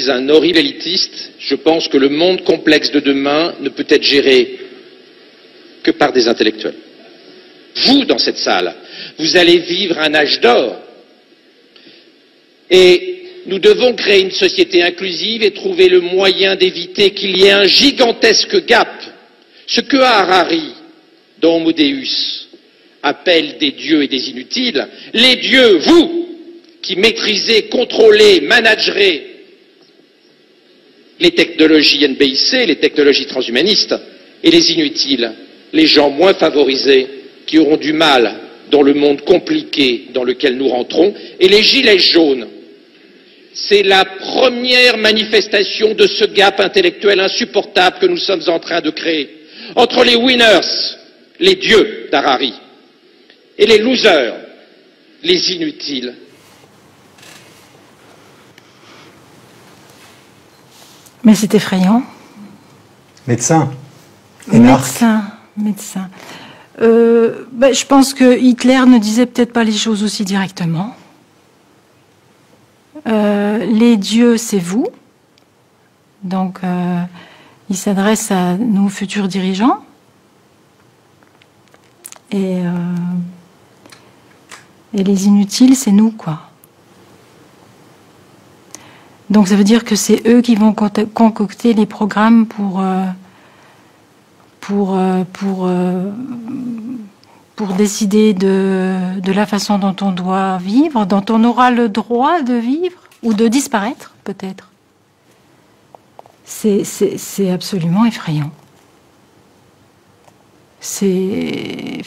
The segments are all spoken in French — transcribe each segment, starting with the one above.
suis un horrible élitiste, je pense que le monde complexe de demain ne peut être géré que par des intellectuels. Vous, dans cette salle, vous allez vivre un âge d'or. Et nous devons créer une société inclusive et trouver le moyen d'éviter qu'il y ait un gigantesque gap. Ce que Harari, dans Homo Deus, appelle des dieux et des inutiles, les dieux, vous, qui maîtrisez, contrôlez, managerez les technologies NBIC, les technologies transhumanistes, et les inutiles, les gens moins favorisés, qui auront du mal dans le monde compliqué dans lequel nous rentrons, et les gilets jaunes. C'est la première manifestation de ce gap intellectuel insupportable que nous sommes en train de créer entre les winners, les dieux d'Harari, et les losers, les inutiles. Mais c'est effrayant. Médecin. Médecin. Je pense que Hitler ne disait peut-être pas les choses aussi directement. Les dieux, c'est vous. Donc, il s'adresse à nos futurs dirigeants. Et les inutiles, c'est nous, quoi. Donc, ça veut dire que c'est eux qui vont concocter les programmes pour décider de la façon dont on doit vivre, dont on aura le droit de vivre, ou de disparaître, peut-être. C'est absolument effrayant. Et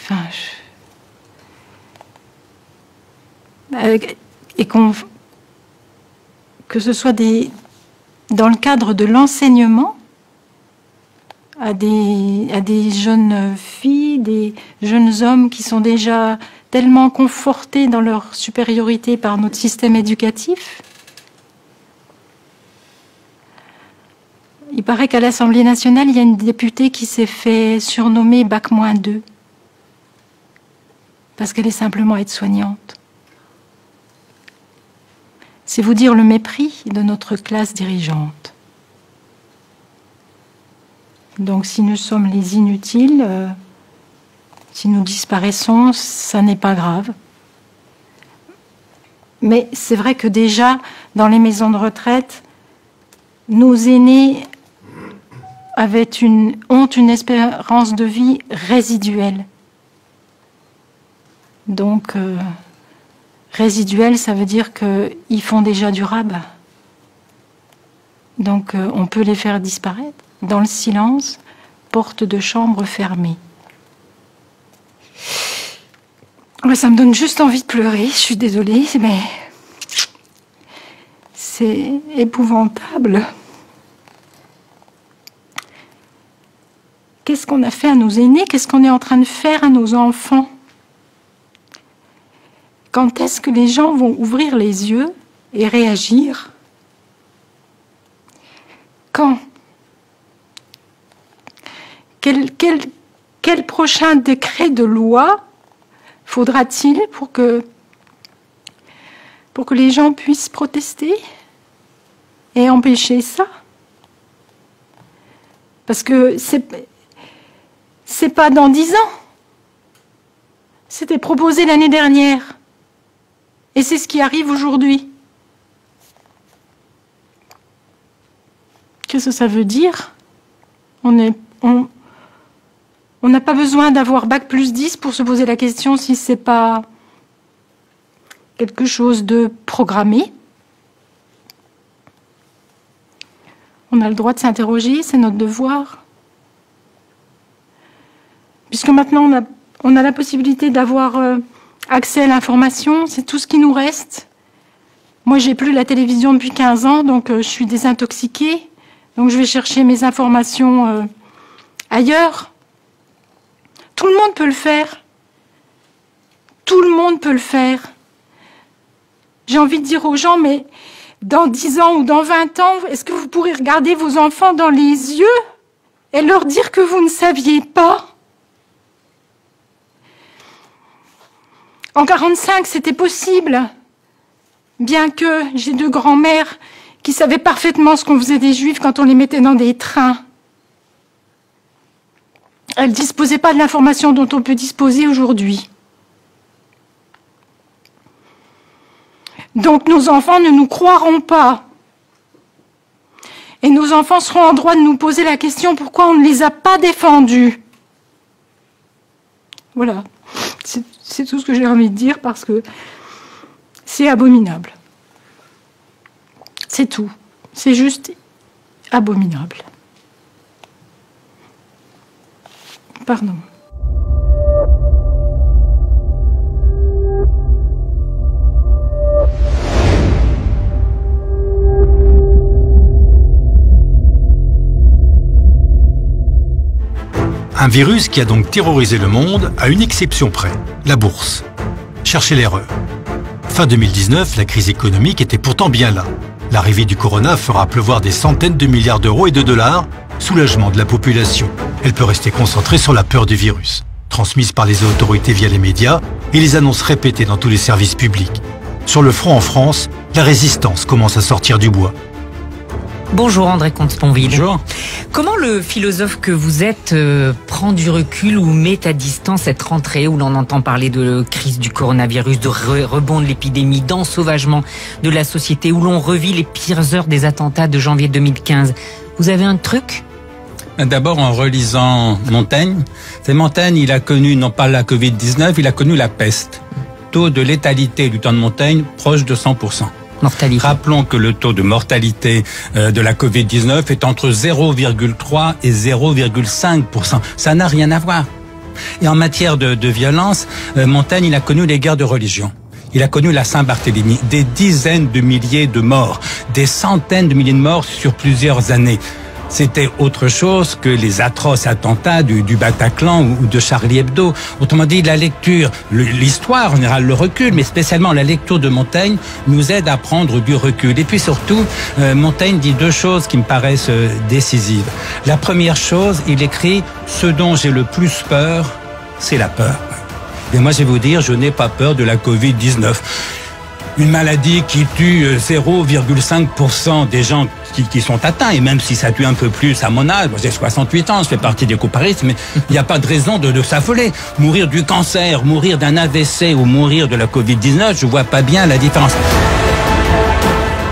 que ce soit dans le cadre de l'enseignement, à des jeunes filles, des jeunes hommes qui sont déjà tellement confortés dans leur supériorité par notre système éducatif. Il paraît qu'à l'Assemblée nationale, il y a une députée qui s'est fait surnommer Bac-2 parce qu'elle est simplement aide-soignante. C'est vous dire le mépris de notre classe dirigeante. Donc si nous sommes les inutiles, si nous disparaissons, ça n'est pas grave. Mais c'est vrai que déjà, dans les maisons de retraite, nos aînés ont une espérance de vie résiduelle. Donc, résiduelle, ça veut dire qu'ils font déjà du rabat. Donc, on peut les faire disparaître. Dans le silence, porte de chambre fermée. Ouais, ça me donne juste envie de pleurer, je suis désolée, mais c'est épouvantable. Qu'est-ce qu'on a fait à nos aînés? Qu'est-ce qu'on est en train de faire à nos enfants? Quand est-ce que les gens vont ouvrir les yeux et réagir? Quand? Quel prochain décret de loi faudra-t-il pour que les gens puissent protester et empêcher ça? Parce que c'est pas dans 10 ans. C'était proposé l'année dernière. Et c'est ce qui arrive aujourd'hui. Qu'est-ce que ça veut dire? On n'a pas besoin d'avoir Bac+10 pour se poser la question si c'est pas quelque chose de programmé. On a le droit de s'interroger, c'est notre devoir. Puisque maintenant on a la possibilité d'avoir accès à l'information, c'est tout ce qui nous reste. Moi, j'ai plus la télévision depuis 15 ans, donc je suis désintoxiquée. Donc je vais chercher mes informations ailleurs. Tout le monde peut le faire. Tout le monde peut le faire. J'ai envie de dire aux gens, mais dans 10 ans ou dans 20 ans, est-ce que vous pourrez regarder vos enfants dans les yeux et leur dire que vous ne saviez pas? En 1945, c'était possible. Bien que j'ai 2 grands-mères qui savaient parfaitement ce qu'on faisait des Juifs quand on les mettait dans des trains. Elles ne disposaient pas de l'information dont on peut disposer aujourd'hui. Donc nos enfants ne nous croiront pas. Et nos enfants seront en droit de nous poser la question pourquoi on ne les a pas défendus. Voilà, c'est tout ce que j'ai envie de dire parce que c'est abominable. C'est tout. C'est juste abominable. Pardon. Un virus qui a donc terrorisé le monde à une exception près, la bourse. Cherchez l'erreur. Fin 2019, la crise économique était pourtant bien là. L'arrivée du corona fera pleuvoir des centaines de milliards d'euros et de dollars, soulagement de la population. Elle peut rester concentrée sur la peur du virus, transmise par les autorités via les médias et les annonces répétées dans tous les services publics. Sur le front en France, la résistance commence à sortir du bois. Bonjour André Comte-Sponville. Bonjour. Comment le philosophe que vous êtes prend du recul ou met à distance cette rentrée où l'on entend parler de crise du coronavirus, de rebond de l'épidémie, d'ensauvagement de la société, où l'on revit les pires heures des attentats de janvier 2015 ? Vous avez un truc ? D'abord en relisant Montaigne. C'est Montaigne, il a connu non pas la Covid-19, il a connu la peste. Taux de létalité du temps de Montaigne proche de 100%. Mortalité. Rappelons que le taux de mortalité de la Covid-19 est entre 0,3 et 0,5%. Ça n'a rien à voir. Et en matière de violence, Montaigne, il a connu les guerres de religion. Il a connu la Saint-Barthélemy, des dizaines de milliers de morts, des centaines de milliers de morts sur plusieurs années. C'était autre chose que les atroces attentats du Bataclan ou de Charlie Hebdo. Autrement dit, la lecture, l'histoire en général, le recul, mais spécialement la lecture de Montaigne nous aide à prendre du recul. Et puis surtout, Montaigne dit deux choses qui me paraissent décisives. La première chose, il écrit « Ce dont j'ai le plus peur, c'est la peur ». Et moi, je vais vous dire, je n'ai pas peur de la Covid-19. Une maladie qui tue 0,5% des gens qui sont atteints, et même si ça tue un peu plus à mon âge, moi j'ai 68 ans, je fais partie des couparistes, mais il n'y a pas de raison de s'affoler. Mourir du cancer, mourir d'un AVC ou mourir de la Covid-19, je vois pas bien la différence.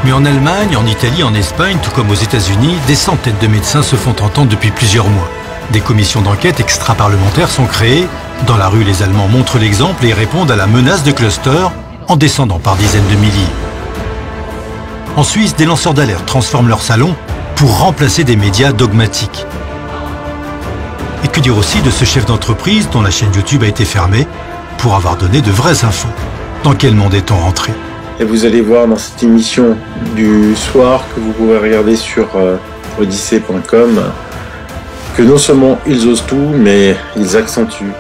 Mais en Allemagne, en Italie, en Espagne, tout comme aux États-Unis, des centaines de médecins se font entendre depuis plusieurs mois. Des commissions d'enquête extra-parlementaires sont créées. Dans la rue, les Allemands montrent l'exemple et répondent à la menace de cluster en descendant par dizaines de milliers. En Suisse, des lanceurs d'alerte transforment leur salon pour remplacer des médias dogmatiques. Et que dire aussi de ce chef d'entreprise dont la chaîne YouTube a été fermée pour avoir donné de vraies infos? Dans quel monde est-on rentré? Et vous allez voir dans cette émission du soir que vous pouvez regarder sur odyssée.com que non seulement ils osent tout, mais ils accentuent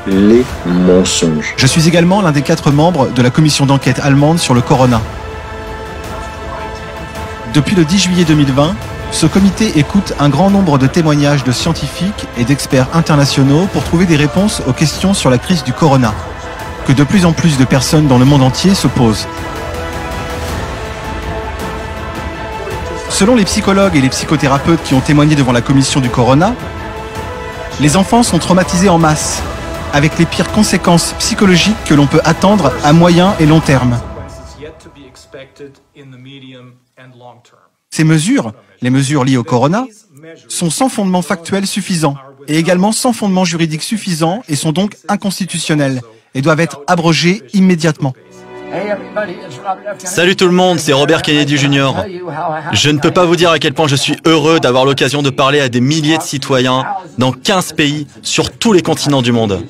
les mensonges. Je suis également l'un des 4 membres de la commission d'enquête allemande sur le corona. Depuis le 10 juillet 2020, ce comité écoute un grand nombre de témoignages de scientifiques et d'experts internationaux pour trouver des réponses aux questions sur la crise du corona, que de plus en plus de personnes dans le monde entier se posent. Selon les psychologues et les psychothérapeutes qui ont témoigné devant la commission du corona, les enfants sont traumatisés en masse, avec les pires conséquences psychologiques que l'on peut attendre à moyen et long terme. Ces mesures, les mesures liées au corona, sont sans fondement factuel suffisant et également sans fondement juridique suffisant et sont donc inconstitutionnelles et doivent être abrogées immédiatement. Salut tout le monde, c'est Robert Kennedy Jr. Je ne peux pas vous dire à quel point je suis heureux d'avoir l'occasion de parler à des milliers de citoyens dans 15 pays sur tous les continents du monde.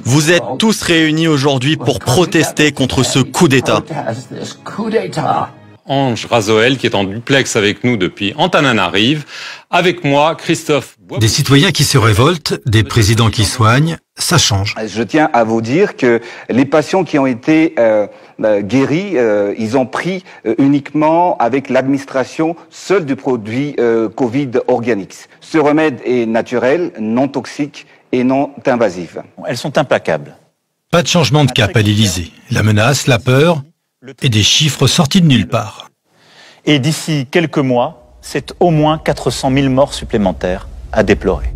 Vous êtes tous réunis aujourd'hui pour protester contre ce coup d'État. Ange Razoel, qui est en duplex avec nous depuis Antananarive. Avec moi, Christophe Bois. Des citoyens qui se révoltent, des présidents qui soignent, ça change. Je tiens à vous dire que les patients qui ont été guéris, ils ont pris uniquement avec l'administration seule du produit Covid Organics. Ce remède est naturel, non toxique et non invasif. Elles sont implacables. Pas de changement de cap à l'Élysée. La menace, la peur, Et des chiffres sortis de nulle part. Et d'ici quelques mois, c'est au moins 400 000 morts supplémentaires à déplorer.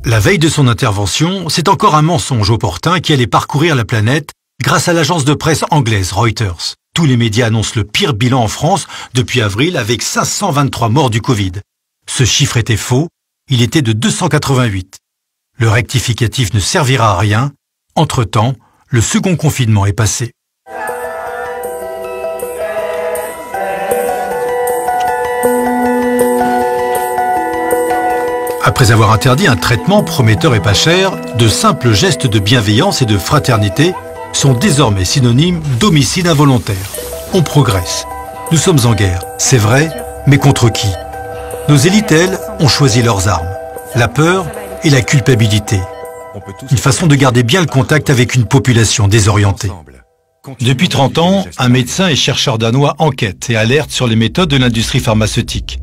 La veille de son intervention, c'est encore un mensonge opportun qui allait parcourir la planète grâce à l'agence de presse anglaise Reuters. Tous les médias annoncent le pire bilan en France depuis avril avec 523 morts du Covid. Ce chiffre était faux, il était de 288. Le rectificatif ne servira à rien. Entre-temps, le second confinement est passé. Après avoir interdit un traitement prometteur et pas cher, de simples gestes de bienveillance et de fraternité sont désormais synonymes d'homicide involontaire. On progresse. Nous sommes en guerre, c'est vrai, mais contre qui? Nos élites, elles, ont choisi leurs armes. La peur et la culpabilité. Une façon de garder bien le contact avec une population désorientée. Depuis 30 ans, un médecin et chercheur danois enquête et alerte sur les méthodes de l'industrie pharmaceutique.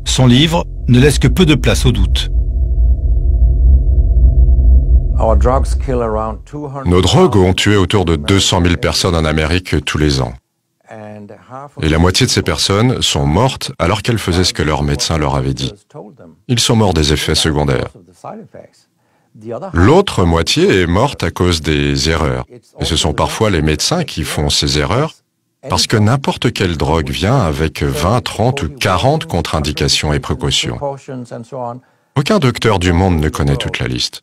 Son livre ne laisse que peu de place au doute. Nos drogues ont tué autour de 200 000 personnes en Amérique tous les ans. Et la moitié de ces personnes sont mortes alors qu'elles faisaient ce que leur médecin leur avait dit. Ils sont morts des effets secondaires. L'autre moitié est morte à cause des erreurs. Et ce sont parfois les médecins qui font ces erreurs parce que n'importe quelle drogue vient avec 20, 30 ou 40 contre-indications et précautions. Aucun docteur du monde ne connaît toute la liste.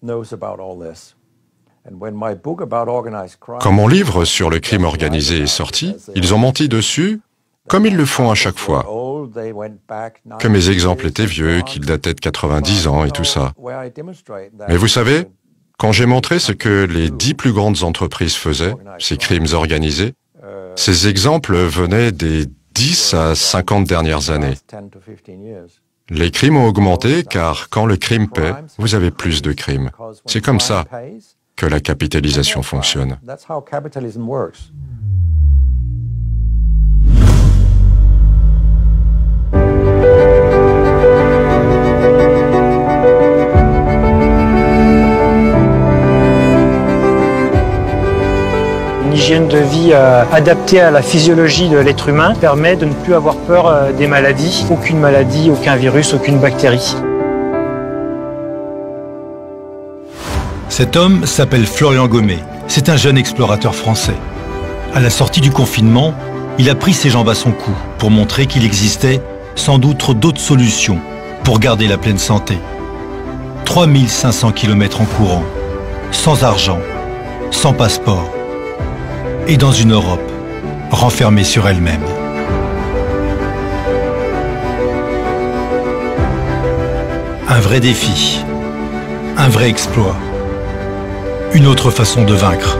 Quand mon livre sur le crime organisé est sorti, ils ont menti dessus, comme ils le font à chaque fois. Que mes exemples étaient vieux, qu'ils dataient de 90 ans et tout ça. Mais vous savez, quand j'ai montré ce que les 10 plus grandes entreprises faisaient, ces crimes organisés, ces exemples venaient des 10 à 50 dernières années. Les crimes ont augmenté car quand le crime paie, vous avez plus de crimes. C'est comme ça que la capitalisation fonctionne. Une hygiène de vie adaptée à la physiologie de l'être humain permet de ne plus avoir peur des maladies. Aucune maladie, aucun virus, aucune bactérie. Cet homme s'appelle Florian Gommet. C'est un jeune explorateur français. À la sortie du confinement, il a pris ses jambes à son cou pour montrer qu'il existait sans doute d'autres solutions pour garder la pleine santé. 3500 km en courant, sans argent, sans passeport. Et dans une Europe renfermée sur elle-même. Un vrai défi, un vrai exploit, une autre façon de vaincre.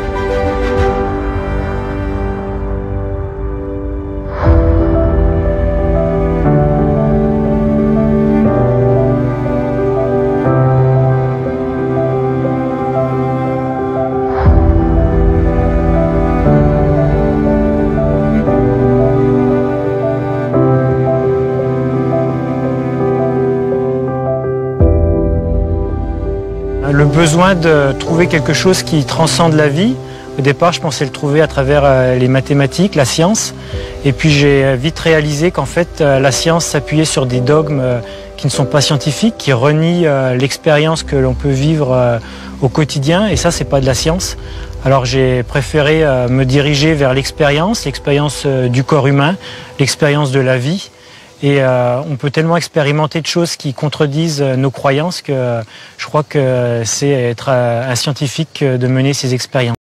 Le besoin de trouver quelque chose qui transcende la vie. Au départ, je pensais le trouver à travers les mathématiques, la science. Et puis j'ai vite réalisé qu'en fait, la science s'appuyait sur des dogmes qui ne sont pas scientifiques, qui renient l'expérience que l'on peut vivre au quotidien. Et ça, c'est pas de la science. Alors j'ai préféré me diriger vers l'expérience du corps humain, l'expérience de la vie. Et on peut tellement expérimenter de choses qui contredisent nos croyances que je crois que c'est être un scientifique de mener ces expériences.